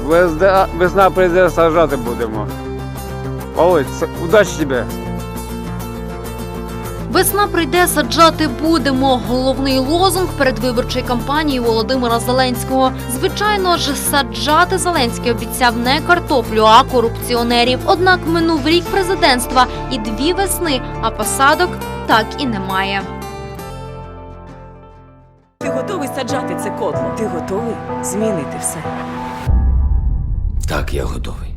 Весна прийде, саджати будемо. Володь, удачі тобі! Весна прийде, саджати будемо. Головний лозунг передвиборчої кампанії Володимира Зеленського. Звичайно ж, саджати Зеленський обіцяв не картоплю, а корупціонерів. Однак минув рік президентства і 2 весни, а посадок так і немає. Ти готовий саджати це кодло? Ти готовий змінити все? Так, я готовий.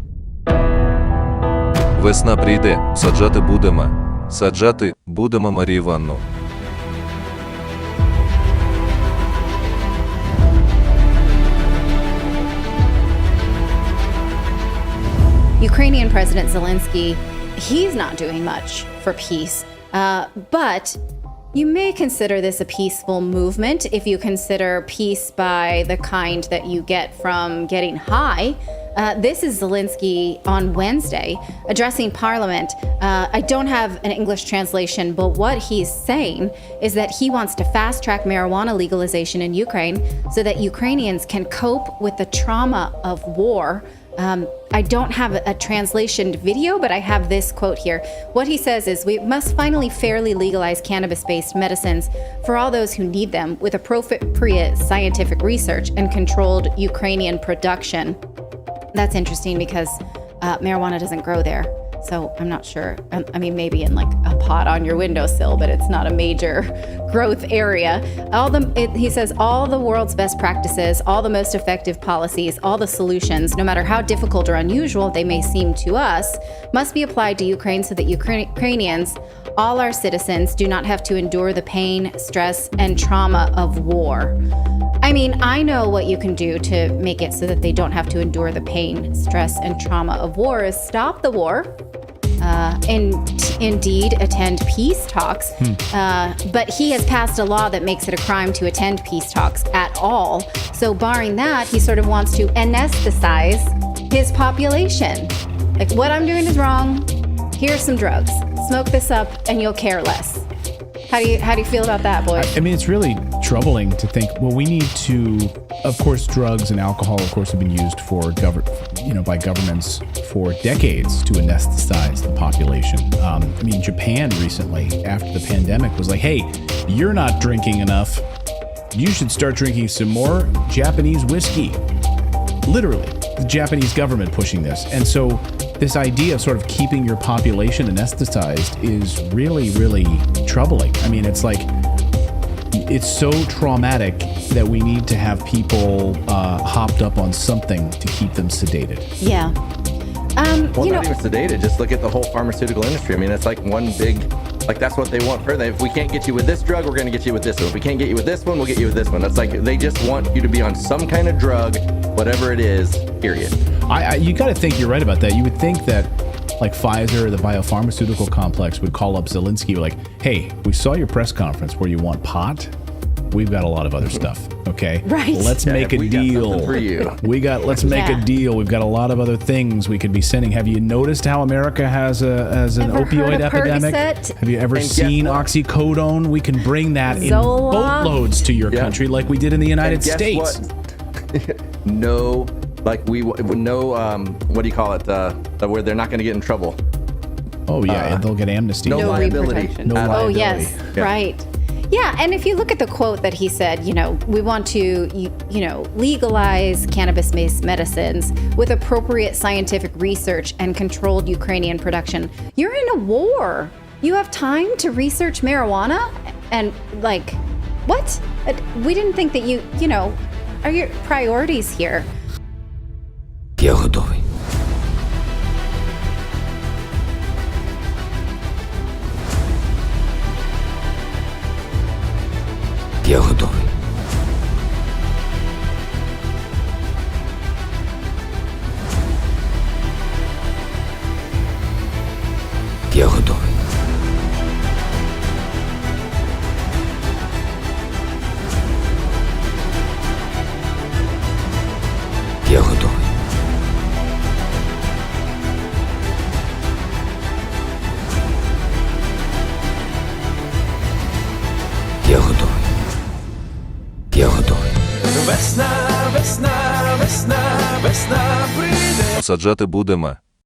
Весна прийде, саджати будемо. Саджати будемо Марію Іванну. Ukrainian President Zelensky, he's not doing much for peace, but you may consider this a peaceful movement if you consider peace by the kind that you get from getting high. This is Zelinsky on Wednesday addressing Parliament. I don't have an English translation, but what he's saying is that he wants to fast-track marijuana legalization in Ukraine so that Ukrainians can cope with the trauma of war. I don't have a translation video, but I have this quote here. What he says is, we must finally fairly legalize cannabis-based medicines for all those who need them with appropriate scientific research and controlled Ukrainian production. That's interesting because marijuana doesn't grow there. So I'm not sure. I mean, maybe in like a pot on your windowsill, but it's not a major growth area. He says all the world's best practices, all the most effective policies, all the solutions, no matter how difficult or unusual they may seem to us, must be applied to Ukraine so that Ukrainians, all our citizens, do not have to endure the pain, stress, and trauma of war. I mean, I know what you can do to make it so that they don't have to endure the pain, stress, and trauma of war is stop the war, and indeed attend peace talks. But he has passed a law that makes it a crime to attend peace talks at all. So barring that, he sort of wants to anesthetize his population. Like, what I'm doing is wrong. Here's some drugs. Smoke this up and you'll care less. How do you feel about that, boy? I mean, it's really troubling to think, well, we need to, of course, drugs and alcohol, of course, have been used for by governments for decades to anesthetize the population. I mean, Japan recently, after the pandemic, was like, hey, you're not drinking enough. You should start drinking some more Japanese whiskey. Literally, the Japanese government pushing this. And so this idea of sort of keeping your population anesthetized is really, really troubling. I mean, it's like, it's so traumatic that we need to have people hopped up on something to keep them sedated. Yeah. Well, not even sedated. Just look at the whole pharmaceutical industry. I mean, it's like one big, like that's what they want for them. If we can't get you with this drug, we're going to get you with this one. If we can't get you with this one, we'll get you with this one. That's like, they just want you to be on some kind of drug, whatever it is, period. You got to think you're right about that. You would think that like Pfizer or the biopharmaceutical complex would call up Zelinsky like, hey, we saw your press conference where you want pot. We've got a lot of other stuff, okay? Right. Let's make a deal. For you. Let's make a deal. We've got a lot of other things we could be sending. Have you noticed how America has an opioid epidemic? Percocet? Have you ever seen oxycodone? We can bring that in boatloads to your country like we did in the United States. No, like what do you call it? Where they're not going to get in trouble. Oh yeah, they'll get amnesty. No liability. No liability. Oh yes, right. Yeah, and if you look at the quote that he said, we want to, legalize cannabis-based medicines with appropriate scientific research and controlled Ukrainian production. You're in a war. You have time to research marijuana? And like, what? We didn't think that are your priorities here? Я готовий. Я готовий. Я готовий. Я готовий. Я готовий. Я готовий. Весна, весна, весна, весна. саджати будемо,